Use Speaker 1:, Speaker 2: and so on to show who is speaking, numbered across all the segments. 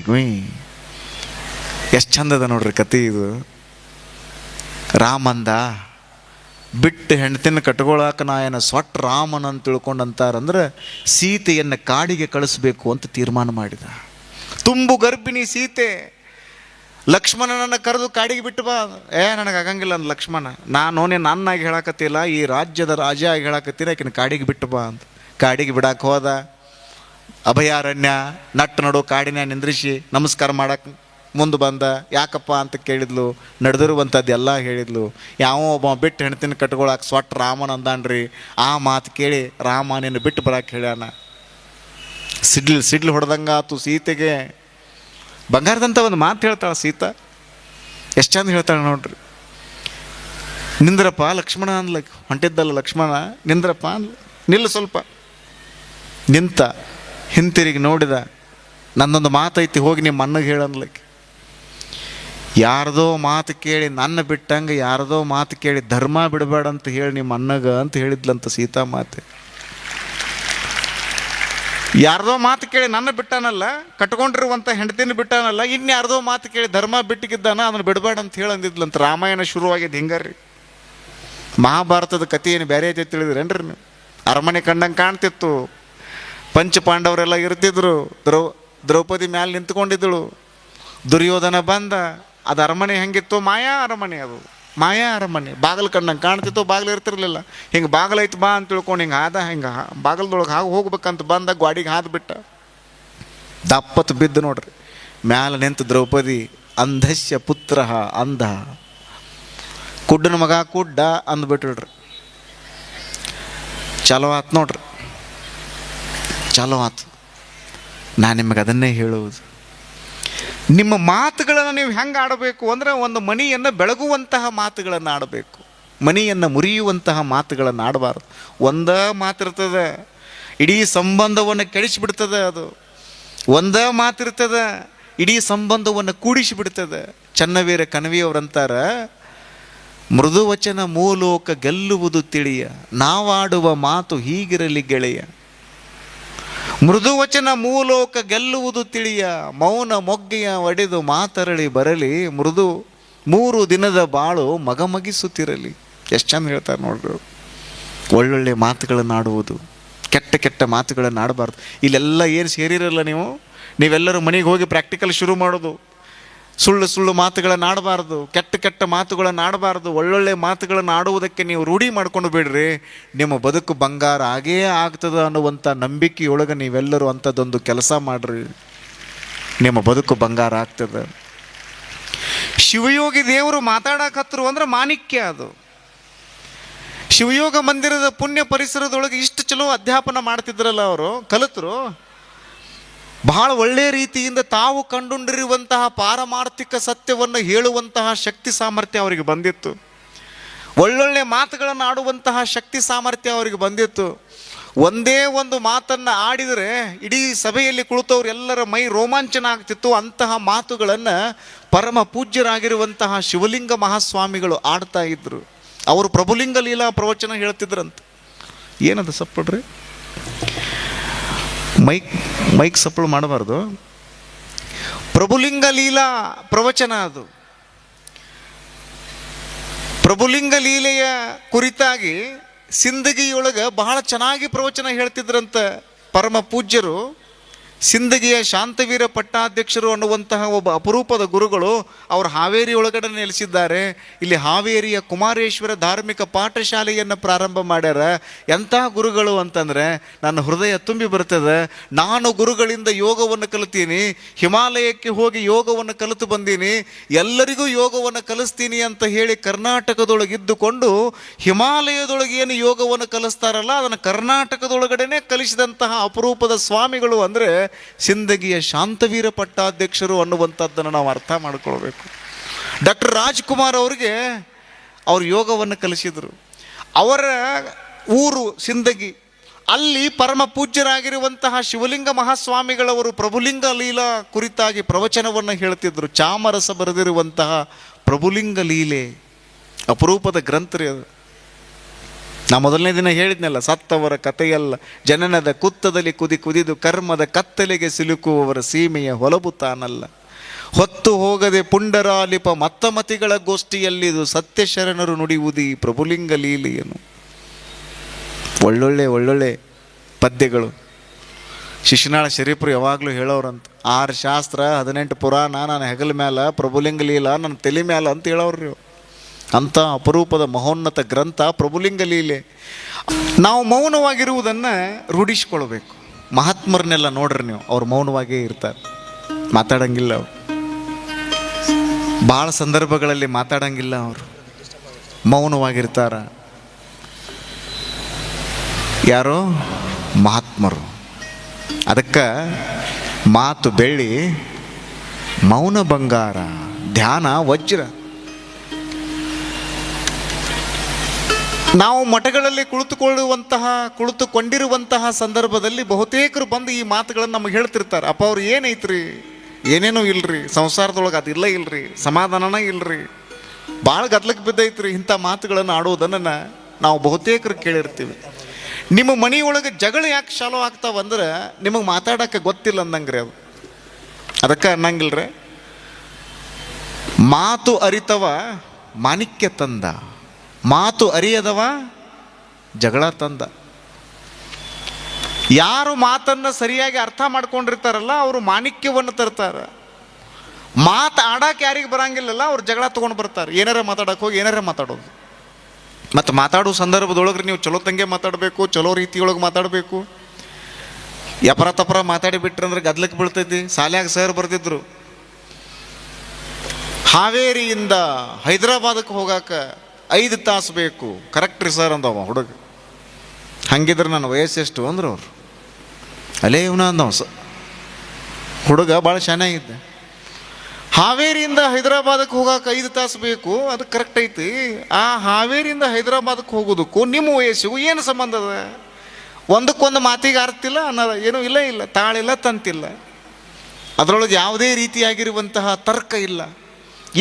Speaker 1: ಗುಯ್. ಎಷ್ಟು ಚಂದದ ನೋಡ್ರಿ ಕತೆ ಇದು. ರಾಮಂದ ಬಿಟ್ಟು ಹೆಂಡತಿನ ಕಟ್ಕೊಳಕ ನಾ ಏನು ಸ್ವಟ್ ರಾಮನ ಅಂತ ತಿಳ್ಕೊಂಡಂತಾರಂದ್ರೆ ಸೀತೆಯನ್ನು ಕಾಡಿಗೆ ಕಳಿಸ್ಬೇಕು ಅಂತ ತೀರ್ಮಾನ ಮಾಡಿದ. ತುಂಬು ಗರ್ಭಿಣಿ ಸೀತೆ. ಲಕ್ಷ್ಮಣನನ್ನು ಕರೆದು ಕಾಡಿಗೆ ಬಿಟ್ಟು ಬಾ. ನನಗೆ ಆಗಂಗಿಲ್ಲ ಅಂದ ಲಕ್ಷ್ಮಣ. ನಾನು ನೀನು ಅನ್ನಾಗಿ ಹೇಳಕತ್ತಿಲ್ಲ, ಈ ರಾಜ್ಯದ ರಾಜ ಆಗಿ ಹೇಳಕತ್ತೀನಿ, ಆಕಿನ ಕಾಡಿಗೆ ಬಿಟ್ಟು ಬಾ ಅಂತ. ಕಾಡಿಗೆ ಬಿಡಕ್ಕೆ ಹೋದ. ಅಭಯಾರಣ್ಯ ನಟ್ಟು ನಡು ಕಾಡಿನ ನಿಂದ್ರಿಸಿ ನಮಸ್ಕಾರ ಮಾಡಕ್ಕೆ ಮುಂದೆ ಬಂದ. ಯಾಕಪ್ಪ ಅಂತ ಕೇಳಿದ್ಲು. ನಡೆದಿರುವಂಥದ್ದು ಎಲ್ಲ ಹೇಳಿದ್ಲು. ಯಾವ ಒಬ್ಬ ಬಿಟ್ಟು ಹೆಣ್ತಿನ ಕಟ್ಕೊಳಕ್ಕೆ ಸ್ವಟ್ ರಾಮನ್ ಅಂದಾನ್ರಿ. ಆ ಮಾತು ಕೇಳಿ ರಾಮ ನಿನ್ನ ಬಿಟ್ಟು ಬರಕ್ಕೆ ಹೇಳ್ಯಾನ. ಸಿಡ್ಲು ಹೊಡೆದಂಗೆ ಆತು ಸೀತೆಗೆ. ಬಂಗಾರದಂಥ ಒಂದು ಮಾತು ಹೇಳ್ತಾಳೆ ಸೀತಾ. ಎಷ್ಟು ಚಂದ ಹೇಳ್ತಾಳೆ ನೋಡ್ರಿ. ನಿಂದ್ರಪ್ಪ ಲಕ್ಷ್ಮಣ ಅನ್ಲಕ್ಕೆ ಹೊಂಟಿದ್ದಲ್ಲ ಲಕ್ಷ್ಮಣ. ನಿಂದ್ರಪ್ಪ ಅನ್ಲ. ನಿಲ್ಲು ಸ್ವಲ್ಪ. ನಿಂತ ಹಿಂತಿರುಗಿ ನೋಡಿದ. ನನ್ನೊಂದು ಮಾತೈತಿ, ಹೋಗಿ ನಿಮ್ಮ ಅಣ್ಣಗೆ ಹೇಳನ್ಲಕ್ಕೆ. ಯಾರ್ದೋ ಮಾತು ಕೇಳಿ ನನ್ನ ಬಿಟ್ಟಂಗೆ ಯಾರ್ದೋ ಮಾತು ಕೇಳಿ ಧರ್ಮ ಬಿಡಬೇಡ ಅಂತ ಹೇಳಿ ನಿಮ್ಮ ಅಣ್ಣಗ ಅಂತ ಹೇಳಿದ್ಲಂತ ಸೀತಾ ಮಾತೆ. ಯಾರ್ದೋ ಮಾತು ಕೇಳಿ ನನ್ನ ಬಿಟ್ಟಾನಲ್ಲ, ಕಟ್ಕೊಂಡಿರುವಂಥ ಹೆಂಡತಿನ ಬಿಟ್ಟಾನಲ್ಲ, ಇನ್ಯಾರ್ದೋ ಮಾತು ಕೇಳಿ ಧರ್ಮ ಬಿಟ್ಟಿಗಿದ್ದಾನ, ಅದನ್ನು ಬಿಡಬೇಡ ಅಂತ ಹೇಳಂದಿದ್ಲಂತ. ರಾಮಾಯಣ ಶುರುವಾಗಿದ್ದು ಹಿಂಗಾರ್ರಿ. ಮಹಾಭಾರತದ ಕಥೆ ಏನು ಬೇರೆ ಐತೆ ತಿಳಿದ್ರೇನ್ರಿ ನೀವು? ಅರಮನೆ ಕಂಡಂಗೆ ಕಾಣ್ತಿತ್ತು. ಪಂಚ ಪಾಂಡವರೆಲ್ಲ ಇರ್ತಿದ್ರು. ದ್ರೌಪದಿ ಮ್ಯಾಲೆ ನಿಂತ್ಕೊಂಡಿದ್ದಳು. ದುರ್ಯೋಧನ ಬಂದ. ಅದು ಅರಮನೆ ಹೆಂಗಿತ್ತು? ಮಾಯಾ ಅರಮನೆ. ಅದು ಮಾಯಾ ಅರಮನೆ. ಬಾಗಿಲು ಕಂಡಂಗೆ ಕಾಣ್ತಿತ್ತು, ಬಾಗಿಲು ಇರ್ತಿರ್ಲಿಲ್ಲ. ಹಿಂಗೆ ಬಾಗಿಲೈತು ಬಾ ಅಂತ ತಿಳ್ಕೊಂಡು ಹಿಂಗೆ ಆದ. ಹಿಂಗೆ ಬಾಗಿಲ್ದೊಳಗೆ ಹೋಗ್ಬೇಕಂತ ಬಂದ, ಗಾಡಿಗೆ ಹಾದು ಬಿಟ್ಟ. ದಪ್ಪತ್ತು ಬಿದ್ದು ನೋಡ್ರಿ. ಮ್ಯಾಲೆ ನಿಂತು ದ್ರೌಪದಿ ಅಂಧಸ್ಯ ಪುತ್ರ ಅಂಧ, ಕುಡ್ಡನ ಮಗ ಕುಡ್ಡ ಅಂದ್ಬಿಟ್ರಿ. ಚಲೋ ಆತು ನೋಡ್ರಿ, ಚಲೋ ಆತು. ನಾನು ನಿಮಗೆ ಅದನ್ನೇ ಹೇಳುವುದು. ನಿಮ್ಮ ಮಾತುಗಳನ್ನು ನೀವು ಹೆಂಗೆ ಆಡಬೇಕು ಅಂದರೆ, ಒಂದು ಮನೆಯನ್ನು ಬೆಳಗುವಂತಹ ಮಾತುಗಳನ್ನು ಆಡಬೇಕು. ಮನೆಯನ್ನು ಮುರಿಯುವಂತಹ ಮಾತುಗಳನ್ನು ಆಡಬಾರ್ದು. ಒಂದೇ ಮಾತಿರ್ತದೆ, ಇಡೀ ಸಂಬಂಧವನ್ನು ಕೆಡಿಸಿಬಿಡ್ತದೆ. ಅದು ಒಂದೇ ಮಾತಿರ್ತದೆ, ಇಡೀ ಸಂಬಂಧವನ್ನು ಕೂಡಿಸಿಬಿಡ್ತದೆ. ಚನ್ನವೀರ ಕಣವಿಯವರಂತಾರ, ಮೃದು ವಚನ ಮೂಲೋಕ ಗೆಲ್ಲುವುದು ತಿಳಿಯ, ನಾವಾಡುವ ಮಾತು ಹೀಗಿರಲಿ ಗೆಳೆಯ. ಮೃದು ವಚನ ಮೂಲೋಕ ಗೆಲ್ಲುವುದು ತಿಳಿಯ, ಮೌನ ಮೊಗ್ಗೆಯ ಒಡೆದು ಮಾತರಳಿ ಬರಲಿ, ಮೃದು 3 ದಿನದ ಬಾಳು ಮಗಮಗಿಸುತ್ತಿರಲಿ. ಎಷ್ಟು ಚಂದ ಹೇಳ್ತಾರೆ ನೋಡ್ರಿ. ಒಳ್ಳೊಳ್ಳೆ ಮಾತುಗಳನ್ನು ಆಡುವುದು, ಕೆಟ್ಟ ಕೆಟ್ಟ ಮಾತುಗಳನ್ನು ಆಡಬಾರ್ದು. ಇಲ್ಲೆಲ್ಲ ಏನು ಸೇರಿರಲ್ಲ ನೀವೆಲ್ಲರೂ ಮನೆಗೆ ಹೋಗಿ ಪ್ರಾಕ್ಟಿಕಲ್ ಶುರು ಮಾಡೋದು. ಸುಳ್ಳು ಮಾತುಗಳನ್ನು ಆಡಬಾರ್ದು, ಕೆಟ್ಟ ಮಾತುಗಳನ್ನು ಆಡಬಾರ್ದು. ಒಳ್ಳೊಳ್ಳೆ ಮಾತುಗಳನ್ನು ಆಡುವುದಕ್ಕೆ ನೀವು ರೂಢಿ ಮಾಡ್ಕೊಂಡು ಬಿಡ್ರಿ. ನಿಮ್ಮ ಬದುಕು ಬಂಗಾರ ಆಗೇ ಆಗ್ತದೆ ಅನ್ನುವಂಥ ನಂಬಿಕೆಯೊಳಗೆ ನೀವೆಲ್ಲರೂ ಅಂಥದ್ದೊಂದು ಕೆಲಸ ಮಾಡ್ರಿ. ನಿಮ್ಮ ಬದುಕು ಬಂಗಾರ ಆಗ್ತದೆ. ಶಿವಯೋಗಿ ದೇವರು ಮಾತಾಡಕತ್ತರು ಅಂದ್ರೆ ಮಾಣಿಕ್ಯ ಅದು. ಶಿವಯೋಗ ಮಂದಿರದ ಪುಣ್ಯ ಪರಿಸರದೊಳಗೆ ಇಷ್ಟು ಚಲೋ ಅಧ್ಯಾಪನ ಮಾಡ್ತಿದ್ರಲ್ಲ ಅವರು, ಕಲಿತರು. ಬಹಳ ಒಳ್ಳೆಯ ರೀತಿಯಿಂದ ತಾವು ಕಂಡುಕೊಂಡಿರುವಂತಹ ಪಾರಮಾರ್ಥಿಕ ಸತ್ಯವನ್ನು ಹೇಳುವಂತಹ ಶಕ್ತಿ ಸಾಮರ್ಥ್ಯ ಅವರಿಗೆ ಬಂದಿತ್ತು. ಒಳ್ಳೊಳ್ಳೆ ಮಾತುಗಳನ್ನು ಆಡುವಂತಹ ಶಕ್ತಿ ಸಾಮರ್ಥ್ಯ ಅವರಿಗೆ ಬಂದಿತ್ತು. ಒಂದೇ ಒಂದು ಮಾತನ್ನು ಆಡಿದರೆ ಇಡೀ ಸಭೆಯಲ್ಲಿ ಕುಳಿತವ್ರು ಎಲ್ಲರ ಮೈ ರೋಮಾಂಚನ ಆಗ್ತಿತ್ತು. ಅಂತಹ ಮಾತುಗಳನ್ನು ಪರಮ ಪೂಜ್ಯರಾಗಿರುವಂತಹ ಶಿವಲಿಂಗ ಮಹಾಸ್ವಾಮಿಗಳು ಆಡ್ತಾ ಇದ್ರು. ಅವರು ಪ್ರಭುಲಿಂಗ ಲೀಲಾ ಪ್ರವಚನ ಹೇಳ್ತಿದ್ರಂತ. ಏನದು ಸಪ್ಪಡ್ರಿ? ಮೈಕ್ ಸಪ್ಪಳು ಮಾಡಬಾರ್ದು. ಪ್ರಭುಲಿಂಗ ಲೀಲಾ ಪ್ರವಚನ ಅದು. ಪ್ರಭುಲಿಂಗ ಲೀಲೆಯ ಕುರಿತಾಗಿ ಸಿಂದಗಿಯೊಳಗೆ ಬಹಳ ಚೆನ್ನಾಗಿ ಪ್ರವಚನ ಹೇಳ್ತಿದ್ರಂತ ಪರಮ ಪೂಜ್ಯರು. ಸಿಂದಗಿಯ ಶಾಂತವೀರ ಪಟ್ಟಾಧ್ಯಕ್ಷರು ಅನ್ನುವಂತಹ ಒಬ್ಬ ಅಪರೂಪದ ಗುರುಗಳು ಅವರು ಹಾವೇರಿ ಒಳಗಡೆ ನೆಲೆಸಿದ್ದಾರೆ. ಇಲ್ಲಿ ಹಾವೇರಿಯ ಕುಮಾರೇಶ್ವರ ಧಾರ್ಮಿಕ ಪಾಠಶಾಲೆಯನ್ನು ಪ್ರಾರಂಭ ಮಾಡ್ಯಾರ. ಎಂತಹ ಗುರುಗಳು ಅಂತಂದರೆ ನನ್ನ ಹೃದಯ ತುಂಬಿ ಬರ್ತದೆ. ನಾನು ಗುರುಗಳಿಂದ ಯೋಗವನ್ನು ಕಲಿತೀನಿ, ಹಿಮಾಲಯಕ್ಕೆ ಹೋಗಿ ಯೋಗವನ್ನು ಕಲಿತು ಬಂದೀನಿ, ಎಲ್ಲರಿಗೂ ಯೋಗವನ್ನು ಕಲಿಸ್ತೀನಿ ಅಂತ ಹೇಳಿ ಕರ್ನಾಟಕದೊಳಗಿದ್ದುಕೊಂಡು ಹಿಮಾಲಯದೊಳಗೆ ಏನು ಯೋಗವನ್ನು ಕಲಿಸ್ತಾರಲ್ಲ ಅದನ್ನು ಕರ್ನಾಟಕದೊಳಗಡೆನೆ ಕಲಿಸಿದಂತಹ ಅಪರೂಪದ ಸ್ವಾಮಿಗಳು ಅಂದರೆ ಸಿಂದಗಿಯ ಶಾಂತವೀರ ಪಟ್ಟಾಧ್ಯಕ್ಷರು ಅನ್ನುವಂಥದ್ದನ್ನು ನಾವು ಅರ್ಥ ಮಾಡಿಕೊಳ್ಬೇಕು. ಡಾಕ್ಟರ್ ರಾಜ್ಕುಮಾರ್ ಅವರಿಗೆ ಅವರು ಯೋಗವನ್ನು ಕಲಿಸಿದರು. ಅವರ ಊರು ಸಿಂದಗಿ. ಅಲ್ಲಿ ಪರಮ ಪೂಜ್ಯರಾಗಿರುವಂತಹ ಶಿವಲಿಂಗ ಮಹಾಸ್ವಾಮಿಗಳವರು ಪ್ರಭುಲಿಂಗ ಲೀಲಾ ಕುರಿತಾಗಿ ಪ್ರವಚನವನ್ನು ಹೇಳ್ತಿದ್ರು. ಚಾಮರಸ ಬರೆದಿರುವಂತಹ ಪ್ರಭುಲಿಂಗ ಲೀಲೆ ಅಪರೂಪದ ಗ್ರಂಥ ರೀ ಅದು. ನಾ ಮೊದಲನೇ ದಿನ ಹೇಳಿದ್ನಲ್ಲ, ಸತ್ತವರ ಕಥೆಯಲ್ಲ ಜನನದ ಕುತ್ತದಲ್ಲಿ ಕುದಿದು ಕರ್ಮದ ಕತ್ತಲೆಗೆ ಸಿಲುಕುವವರ ಸೀಮೆಯ ಹೊಲಬು ತಾನಲ್ಲ. ಹೊತ್ತು ಹೋಗದೆ ಪುಂಡರಾಲಿಪ ಮತ್ತಮತಿಗಳ ಗೋಷ್ಠಿಯಲ್ಲಿದು ಸತ್ಯ ಶರಣರು ನುಡಿಯುವುದು ಈ ಪ್ರಭುಲಿಂಗ ಲೀಲೆಯನು. ಒಳ್ಳೊಳ್ಳೆ ಪದ್ಯಗಳು ಶಿಶುನಾಳ ಶರೀಫರು ಯಾವಾಗಲೂ ಹೇಳೋರಂತ. 6 ಶಾಸ್ತ್ರ 18 ಪುರಾಣ ನನ್ನ ಹೆಗಲ ಮ್ಯಾಲ, ಪ್ರಭುಲಿಂಗ ಲೀಲಾ ನನ್ನ ತಲೆ ಮ್ಯಾಲ ಅಂತ ಹೇಳೋರು. ಅಂಥ ಅಪರೂಪದ ಮಹೋನ್ನತ ಗ್ರಂಥ ಪ್ರಭುಲಿಂಗ ಲೀಲೆ. ನಾವು ಮೌನವಾಗಿರುವುದನ್ನು ರೂಢಿಸ್ಕೊಳ್ಬೇಕು. ಮಹಾತ್ಮರನ್ನೆಲ್ಲ ನೋಡ್ರಿ ನೀವು, ಅವ್ರು ಮೌನವಾಗೇ ಇರ್ತಾರೆ, ಮಾತಾಡಂಗಿಲ್ಲ. ಅವರು ಭಾಳ ಸಂದರ್ಭಗಳಲ್ಲಿ ಮಾತಾಡಂಗಿಲ್ಲ, ಅವರು ಮೌನವಾಗಿರ್ತಾರ. ಯಾರೋ ಮಹಾತ್ಮರು. ಅದಕ್ಕೆ ಮಾತು ಬೆಳ್ಳಿ, ಮೌನ ಬಂಗಾರ, ಧ್ಯಾನ ವಜ್ರ. ನಾವು ಮಠಗಳಲ್ಲಿ ಕುಳಿತುಕೊಂಡಿರುವಂತಹ ಸಂದರ್ಭದಲ್ಲಿ ಬಹುತೇಕರು ಬಂದು ಈ ಮಾತುಗಳನ್ನು ನಮಗೆ ಹೇಳ್ತಿರ್ತಾರೆ. ಅಪ್ಪ ಅವ್ರು ಏನೈತ್ರಿ, ಏನೇನೂ ಇಲ್ರಿ, ಸಂಸಾರದೊಳಗೆ ಅದು ಇಲ್ರಿ, ಸಮಾಧಾನನ ಇಲ್ರಿ, ಭಾಳ ಗದ್ಲಕ್ಕೆ ಬಿದ್ದೈತ್ರಿ. ಇಂಥ ಮಾತುಗಳನ್ನು ಆಡೋದನ್ನು ನಾವು ಬಹುತೇಕರು ಕೇಳಿರ್ತೀವಿ. ನಿಮ್ಮ ಮನೆಯೊಳಗೆ ಜಗಳ ಯಾಕೆ ಚಾಲೂ ಆಗ್ತಾವಂದ್ರೆ ನಿಮಗೆ ಮಾತಾಡೋಕ್ಕೆ ಗೊತ್ತಿಲ್ಲ ಅಂದಂಗ್ರಿ. ಅದಕ್ಕೆ ಅನ್ನಂಗಿಲ್ರಿ, ಮಾತು ಅರಿತವ ಮಾಣಿಕ್ಯ ತಂದ, ಮಾತು ಅರಿಯದವ ಜಗಳ ತಂದ. ಯಾರು ಮಾತನ್ನು ಸರಿಯಾಗಿ ಅರ್ಥ ಮಾಡ್ಕೊಂಡಿರ್ತಾರಲ್ಲ ಅವರು ಮಾಣಿಕ್ಯವನ್ನು ತರ್ತಾರೆ. ಮಾತು ಆಡಕ್ಕೆ ಯಾರಿಗೆ ಬರಂಗಿಲ್ಲಲ್ಲ ಅವ್ರು ಜಗಳ ತೊಗೊಂಡು ಬರ್ತಾರೆ. ಏನಾರ ಮಾತಾಡಕ್ಕೆ ಹೋಗಿ ಏನಾರ ಮಾತಾಡೋದು. ಮತ್ತು ಮಾತಾಡೋ ಸಂದರ್ಭದೊಳಗೆ ನೀವು ಚಲೋ ತಂಗೆ ಮಾತಾಡಬೇಕು, ಚಲೋ ರೀತಿಯೊಳಗೆ ಮಾತಾಡಬೇಕು. ಯಪರ ತಪರ ಮಾತಾಡಿಬಿಟ್ರಂದ್ರೆ ಗದ್ಲಕ್ಕೆ ಬೀಳ್ತೈತಿ. ಸಾಲ್ಯಾಗ ಸರ್ ಬರ್ತಿದ್ರು, ಹಾವೇರಿಯಿಂದ ಹೈದರಾಬಾದಕ್ಕೆ ಹೋಗಾಕ 5 ತಾಸು ಬೇಕು. ಕರೆಕ್ಟ್ ರೀ ಸರ್ ಅಂದವ ಹುಡುಗ. ಹಂಗಿದ್ರೆ ನನ್ನ ವಯಸ್ಸೆಷ್ಟು ಅಂದ್ರೆ ಅವರು ಅಲ್ಲೇ ಇವನ ಅಂದವ. ಹುಡುಗ ಭಾಳ ಚೆನ್ನಾಗಿದ್ದೆ. ಹಾವೇರಿಯಿಂದ ಹೈದರಾಬಾದಕ್ಕೆ ಹೋಗಾಕ 5 ತಾಸು ಬೇಕು, ಅದು ಕರೆಕ್ಟ್ ಐತಿ. ಆ ಹಾವೇರಿಯಿಂದ ಹೈದರಾಬಾದಕ್ಕೆ ಹೋಗೋದಕ್ಕೂ ನಿಮ್ಮ ವಯಸ್ಸಿಗೂ ಏನು ಸಂಬಂಧ ಅದ? ಒಂದಕ್ಕೊಂದು ಮಾತಿಗೆ ಅರ್ತಿಲ್ಲ ಅನ್ನೋದು ಏನೂ ಇಲ್ಲ, ತಾಳಿಲ್ಲ, ತಂತಿಲ್ಲ. ಅದರೊಳಗೆ ಯಾವುದೇ ರೀತಿಯಾಗಿರುವಂತಹ ತರ್ಕ ಇಲ್ಲ.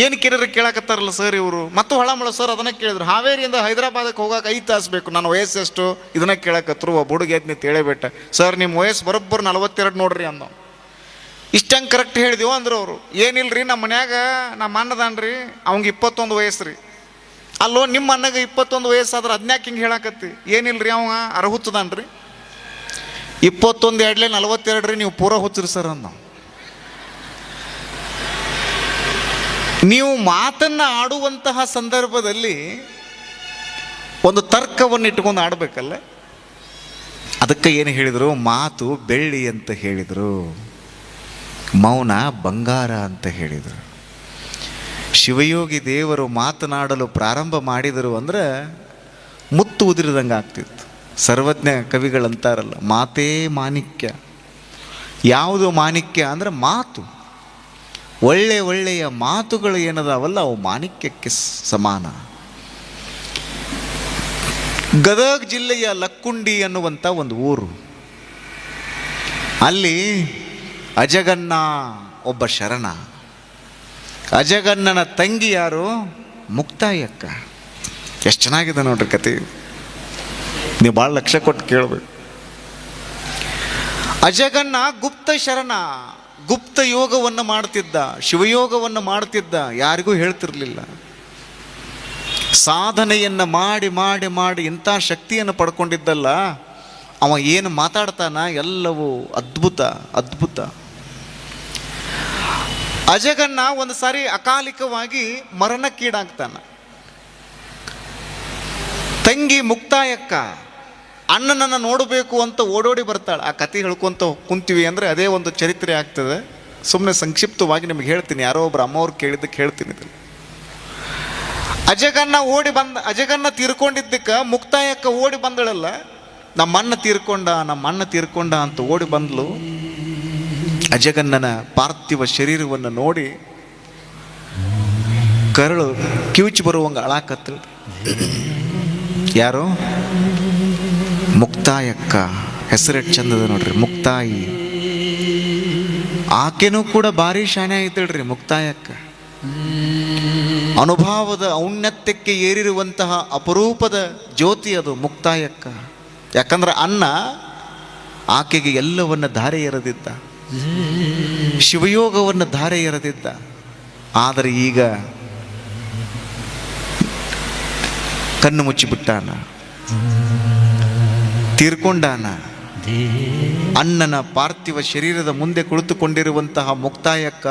Speaker 1: ಏನು ಕೇಳಿದ್ರೆ ಕೇಳಕತ್ತಾರಲ್ಲ ಸರ್ ಇವರು. ಮತ್ತು ಹೊಳಮಳ ಸರ್ ಅದನ್ನ ಕೇಳಿದ್ರು, ಹಾವೇರಿಯಿಂದ ಹೈದರಾಬಾದಕ್ಕೆ ಹೋಗಾಕ 5 ತಾಸು ಬೇಕು, ನನ್ನ ವಯಸ್ಸೆಷ್ಟು ಇದನ್ನ ಕೇಳಕತ್ರು. ಒಬ್ಬ ಹುಡುಗ ಎದ್ನಿ ತೇಳೇಬೇಟ, ಸರ್ ನಿಮ್ಮ ವಯಸ್ಸು ಬರೋಬ್ಬರು 42 ನೋಡ್ರಿ ಅಂದ. ಇಷ್ಟಂಗೆ ಕರೆಕ್ಟ್ ಹೇಳಿದೆವು ಅಂದ್ರೆ ಅವರು, ಏನಿಲ್ರಿ ನಮ್ಮ ಮನ್ಯಾಗ ನಮ್ಮ ಅಣ್ಣದಾನ್ರಿ, ಅವಂಗೆ 21 ವಯಸ್ಸು ರೀ. ಅಲ್ಲೋ ನಿಮ್ಮ ಅಣ್ಣಗೆ 21 ವಯಸ್ಸಾದ್ರೆ ಅದನ್ಯಾಕೆ ಹಿಂಗೆ ಹೇಳಕತ್ತಿ? ಏನಿಲ್ರಿ ಅವ ಅರಹುತ್ತದಾನ್ರಿ. 21 2 42 ರೀ, ನೀವು ಪೂರ ಹುಚ್ಚಿರಿ ಸರ್ ಅಂದ. ನೀವು ಮಾತನ್ನು ಆಡುವಂತಹ ಸಂದರ್ಭದಲ್ಲಿ ಒಂದು ತರ್ಕವನ್ನು ಇಟ್ಕೊಂಡು ಆಡಬೇಕಲ್ಲ. ಅದಕ್ಕೆ ಏನು ಹೇಳಿದರು? ಮಾತು ಬೆಳ್ಳಿ ಅಂತ ಹೇಳಿದರು, ಮೌನ ಬಂಗಾರ ಅಂತ ಹೇಳಿದರು. ಶಿವಯೋಗಿ ದೇವರು ಮಾತನಾಡಲು ಪ್ರಾರಂಭ ಮಾಡಿದರು ಅಂದರೆ ಮುತ್ತು ಉದಿರಿದಂಗೆ ಆಗ್ತಿತ್ತು. ಸರ್ವಜ್ಞ ಕವಿಗಳಂತಾರಲ್ಲ, ಮಾತೇ ಮಾಣಿಕ್ಯ. ಯಾವುದು ಮಾಣಿಕ್ಯ ಅಂದರೆ ಮಾತು. ಒಳ್ಳೆಯ ಮಾತುಗಳು ಏನದಾವಲ್ಲ ಅವು ಮಾಣಿಕ್ಯಕ್ಕೆ ಸಮಾನ. ಗದಗ ಜಿಲ್ಲೆಯ ಲಕ್ಕುಂಡಿ ಅನ್ನುವಂಥ ಒಂದು ಊರು. ಅಲ್ಲಿ ಅಜಗನ್ನ ಒಬ್ಬ ಶರಣ. ಅಜಗನ್ನನ ತಂಗಿ ಯಾರು? ಮುಕ್ತಾಯಕ್ಕ. ಎಷ್ಟು ಚೆನ್ನಾಗಿದೆ ನೋಡ್ರಿ ಕತೆ. ನೀವು ಭಾಳ ಲಕ್ಷ್ಯ ಕೊಟ್ಟು ಕೇಳಬೇಕು. ಅಜಗನ್ನ ಗುಪ್ತ ಶರಣ, ಗುಪ್ತ ಯೋಗವನ್ನು ಮಾಡ್ತಿದ್ದ, ಶಿವಯೋಗವನ್ನು ಮಾಡ್ತಿದ್ದ, ಯಾರಿಗೂ ಹೇಳ್ತಿರ್ಲಿಲ್ಲ. ಸಾಧನೆಯನ್ನು ಮಾಡಿ ಮಾಡಿ ಮಾಡಿ ಇಂಥ ಶಕ್ತಿಯನ್ನು ಪಡ್ಕೊಂಡಿದ್ದಲ್ಲ, ಅವ ಏನು ಮಾತಾಡ್ತಾನ ಎಲ್ಲವೂ ಅದ್ಭುತ ಅದ್ಭುತ. ಅಜಗನ್ನ ಒಂದು ಸಾರಿ ಅಕಾಲಿಕವಾಗಿ ಮರಣಕ್ಕೀಡಾಗ್ತಾನ. ತಂಗಿ ಮುಕ್ತಾಯಕ್ಕ ಅಣ್ಣನನ್ನು ನೋಡಬೇಕು ಅಂತ ಓಡೋಡಿ ಬರ್ತಾಳೆ. ಆ ಕತೆ ಹೇಳ್ಕೊಂತ ಕುಂತೀವಿ ಅಂದರೆ ಅದೇ ಒಂದು ಚರಿತ್ರೆ ಆಗ್ತದೆ. ಸುಮ್ಮನೆ ಸಂಕ್ಷಿಪ್ತವಾಗಿ ನಿಮಗೆ ಹೇಳ್ತೀನಿ, ಯಾರೋ ಒಬ್ರು ಅಮ್ಮವ್ರು ಕೇಳಿದ್ದಕ್ಕೆ ಹೇಳ್ತೀನಿ. ಅಜಗನ್ನ ತೀರ್ಕೊಂಡಿದ್ದಕ್ಕೆ ಮುಕ್ತಾಯಕ್ಕ ಓಡಿ ಬಂದಳಲ್ಲ, ನಮ್ಮ ಅಣ್ಣ ತೀರ್ಕೊಂಡ ಅಂತ ಓಡಿ ಬಂದ್ಲು. ಅಜಗನ್ನನ ಪಾರ್ಥಿವ ಶರೀರವನ್ನು ನೋಡಿ ಕರಳು ಕಿವುಚಿ ಬರುವಂಗೆ ಅಳಾಕತ್ತಳು. ಯಾರು? ಮುಕ್ತಾಯಕ್ಕ. ಹೆಸರೆಟ್ಟು ಚಂದದ ನೋಡ್ರಿ, ಮುಕ್ತಾಯಿ. ಆಕೆನೂ ಕೂಡ ಭಾರಿ ಶಾನೆ ಐತಳ್ರಿ ಮುಕ್ತಾಯಕ್ಕ. ಅನುಭವದ ಔನ್ನತ್ಯಕ್ಕೆ ಏರಿರುವಂತಹ ಅಪರೂಪದ ಜ್ಯೋತಿ ಅದು ಮುಕ್ತಾಯಕ್ಕ. ಯಾಕಂದ್ರೆ ಅನ್ನ ಆಕೆಗೆ ಎಲ್ಲವನ್ನ ಧಾರೆ ಎರೆದಿದ್ದ, ಶಿವಯೋಗವನ್ನು ಧಾರೆ ಎರೆದಿದ್ದ. ಆದರೆ ಈಗ ಕಣ್ಣು ಮುಚ್ಚಿಬಿಟ್ಟಾನ, ತೀರ್ಕೊಂಡಾನ. ಅಣ್ಣನ ಪಾರ್ಥಿವ ಶರೀರದ ಮುಂದೆ ಕುಳಿತುಕೊಂಡಿರುವಂತಹ ಮುಕ್ತಾಯಕ್ಕ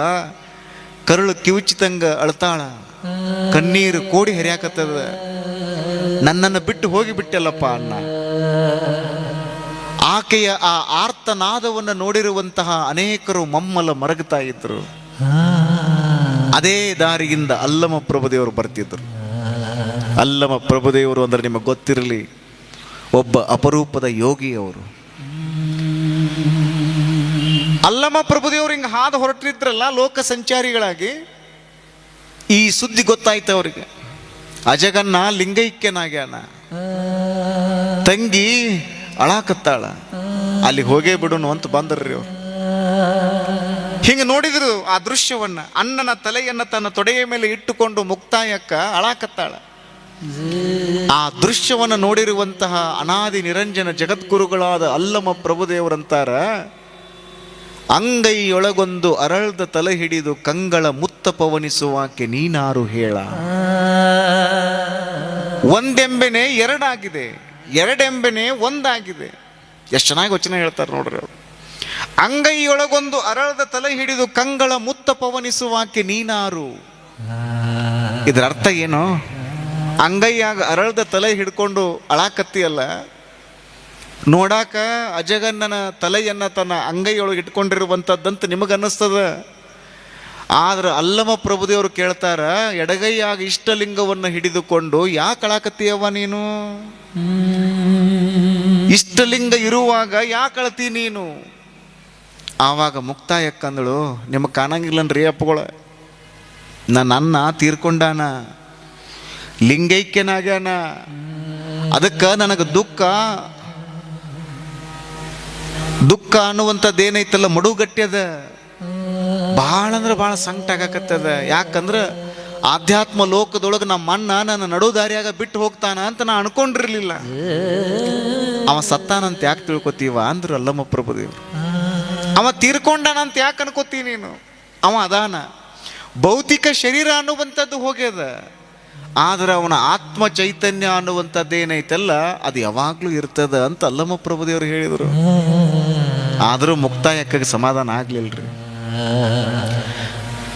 Speaker 1: ಕರುಳು ಕಿವುಚಿತಂಗ ಅಳ್ತಾಳ, ಕಣ್ಣೀರು ಕೋಡಿ ಹರಿಯಾಕತ್ತದ. ನನ್ನನ್ನು ಬಿಟ್ಟು ಹೋಗಿಬಿಟ್ಟಲ್ಲಪ್ಪ ಅಣ್ಣ. ಆಕೆಯ ಆ ಆರ್ತನಾದವನ್ನು ನೋಡಿರುವಂತಹ ಅನೇಕರು ಮಮ್ಮಲ ಮರಗುತ್ತಾ ಇದ್ರು. ಅದೇ ದಾರಿಯಿಂದ ಅಲ್ಲಮ ಪ್ರಭುದೇವರು ಬರ್ತಿದ್ರು. ಅಲ್ಲಮ ಪ್ರಭುದೇವರು ಅಂದ್ರೆ ನಿಮಗೆ ಗೊತ್ತಿರಲಿ, ಒಬ್ಬ ಅಪರೂಪದ ಯೋಗಿ ಅವರು. ಅಲ್ಲಮ ಪ್ರಭುದೇವರು ಹಿಂಗೆ ಹಾದು ಹೊರಟಿದ್ರಲ್ಲ ಲೋಕ ಸಂಚಾರಿಗಳಾಗಿ, ಈ ಸುದ್ದಿ ಗೊತ್ತಾಯ್ತು ಅವರಿಗೆ. ಅಜಗನ್ನ ಲಿಂಗೈಕ್ಯನಾಗ್ಯಾನ, ತಂಗಿ ಅಳಾಕತ್ತಾಳ, ಅಲ್ಲಿಗೆ ಹೋಗೇ ಬಿಡೋನು ಅಂತ ಬಂದ್ರಿ ಅವ್ರು. ಹಿಂಗೆ ನೋಡಿದ್ರು ಆ ದೃಶ್ಯವನ್ನ. ಅಣ್ಣನ ತಲೆಯನ್ನ ತನ್ನ ತೊಡೆಯ ಮೇಲೆ ಇಟ್ಟುಕೊಂಡು ಮುಕ್ತಾಯಕ್ಕ ಅಳಾಕತ್ತಾಳ. ಆ ದೃಶ್ಯವನ್ನು ನೋಡಿರುವಂತಹ ಅನಾದಿ ನಿರಂಜನ ಜಗದ್ಗುರುಗಳಾದ ಅಲ್ಲಮ ಪ್ರಭುದೇವರಂತಾರ, ಅಂಗೈಯೊಳಗೊಂದು ಅರಳ್ದ ತಲೆ ಹಿಡಿದು ಕಂಗಳ ಮುತ್ತ ಪವನಿಸುವಾಕೆ ನೀನಾರು ಹೇಳ. ಒಂದೆಂಬೆನೆ ಎರಡಾಗಿದೆ, ಎರಡೆಂಬೆನೆ ಒಂದಾಗಿದೆ. ಎಷ್ಟು ಚೆನ್ನಾಗಿ ವಚನ ಹೇಳ್ತಾರೆ ನೋಡ್ರಿ ಅವರು. ಅಂಗೈಯೊಳಗೊಂದು ಅರಳದ ತಲೆ ಹಿಡಿದು ಕಂಗಳ ಮುತ್ತ ಪವನಿಸುವಾಕೆ ನೀನಾರು. ಇದರ ಅರ್ಥ ಏನು? ಅಂಗೈಯಾಗ ಅರಳದ ತಲೆ ಹಿಡ್ಕೊಂಡು ಅಳಾಕತ್ತಿಯಲ್ಲ, ನೋಡಾಕ ಅಜಗನ್ನನ ತಲೆಯನ್ನ ತನ್ನ ಅಂಗೈಯೊಳಗೆ ಇಟ್ಕೊಂಡಿರುವಂಥದ್ದಂತ ನಿಮಗನ್ನಿಸ್ತದ. ಆದ್ರೆ ಅಲ್ಲಮ ಪ್ರಭುದೇವರು ಕೇಳ್ತಾರ, ಎಡಗೈಯಾಗ ಇಷ್ಟಲಿಂಗವನ್ನು ಹಿಡಿದುಕೊಂಡು ಯಾಕೆ ಅಳಾಕತ್ತೀಯವ್ವ ನೀನು? ಇಷ್ಟಲಿಂಗ ಇರುವಾಗ ಯಾಕೆ ಅಳತಿ ನೀನು? ಆವಾಗ ಮುಕ್ತಾಯಕ್ಕಂದಳು, ನಿಮಗೆ ಕಾಣಂಗಿಲ್ಲನ್ರಿ ಅಪ್ಪಗಳ, ನನ್ನ ಅನ್ನ ತೀರ್ಕೊಂಡಾನ, ಲಿಂಗೈಕ್ಯನಾಗ್ಯಾನ, ಅದಕ್ಕೆ ನನಗೆ ದುಃಖ ಅನ್ನುವಂಥದ್ದೇನೈತಲ್ಲ ಮಡುಗಟ್ಟ್ಯದ, ಭಾಳ ಅಂದ್ರೆ ಭಾಳ ಸಂಕಟ ಆಗಾಕತ್ತದ. ಯಾಕಂದ್ರೆ ಆಧ್ಯಾತ್ಮ ಲೋಕದೊಳಗೆ ನಮ್ಮ ಅಣ್ಣ ನನ್ನ ನಡು ದಾರಿಯಾಗ ಬಿಟ್ಟು ಹೋಗ್ತಾನ ಅಂತ ನಾ ಅನ್ಕೊಂಡಿರ್ಲಿಲ್ಲ. ಅವ ಸತ್ತಾನಂತ ಯಾಕೆ ತಿಳ್ಕೊತೀವ ಅಂದ್ರು ಅಲ್ಲಮ ಪ್ರಭುದೇವರು. ಅವ ತೀರ್ಕೊಂಡಾನಂತ ಯಾಕೆ ಅನ್ಕೋತೀವಿ ನೀನು? ಅವ ಅದಾನ. ಭೌತಿಕ ಶರೀರ ಅನ್ನುವಂಥದ್ದು ಹೋಗ್ಯದ, ಆದ್ರೆ ಅವನ ಆತ್ಮ ಚೈತನ್ಯ ಅನ್ನುವಂಥದ್ದೇನೈತಲ್ಲ ಅದು ಯಾವಾಗ್ಲೂ ಇರ್ತದ ಅಂತ ಅಲ್ಲಮ ಪ್ರಭುದೇವರು ಹೇಳಿದರು. ಆದರೂ ಮುಕ್ತಾಯಕ್ಕೆ ಸಮಾಧಾನ ಆಗ್ಲಿಲ್ರಿ.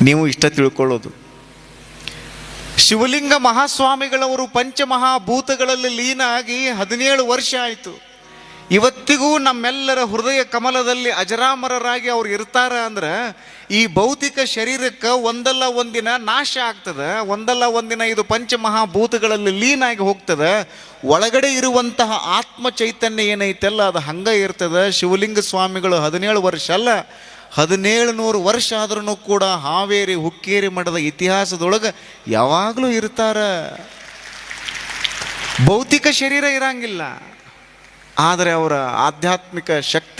Speaker 1: ನೀವು ಇಷ್ಟ ತಿಳ್ಕೊಳ್ಳೋದು, ಶಿವಲಿಂಗ ಮಹಾಸ್ವಾಮಿಗಳವರು ಪಂಚಮಹಾಭೂತಗಳಲ್ಲಿ ಲೀನ ಆಗಿ 17 ವರ್ಷ ಆಯಿತು. ಇವತ್ತಿಗೂ ನಮ್ಮೆಲ್ಲರ ಹೃದಯ ಕಮಲದಲ್ಲಿ ಅಜರಾಮರರಾಗಿ ಅವ್ರು ಇರ್ತಾರ ಅಂದ್ರೆ ಈ ಭೌತಿಕ ಶರೀರಕ್ಕೆ ಒಂದಲ್ಲ ಒಂದಿನ ನಾಶ ಆಗ್ತದೆ, ಒಂದಲ್ಲ ಒಂದಿನ ಇದು ಪಂಚಮಹಾಭೂತಗಳಲ್ಲಿ ಲೀನ ಆಗಿ ಹೋಗ್ತದೆ. ಒಳಗಡೆ ಇರುವಂತಹ ಆತ್ಮ ಚೈತನ್ಯ ಏನೈತಲ್ಲ ಅದು ಹಂಗ ಇರ್ತದೆ. ಶಿವಲಿಂಗ ಸ್ವಾಮಿಗಳು 17 ವರ್ಷ ಅಲ್ಲ, 1700 ವರ್ಷ ಆದ್ರೂ ಕೂಡ ಹಾವೇರಿ ಹುಕ್ಕೇರಿ ಮಠದ ಇತಿಹಾಸದೊಳಗೆ ಯಾವಾಗಲೂ ಇರ್ತಾರ. ಭೌತಿಕ ಶರೀರ ಇರಂಗಿಲ್ಲ, ಆದರೆ ಅವರ ಆಧ್ಯಾತ್ಮಿಕ ಶಕ್ತಿ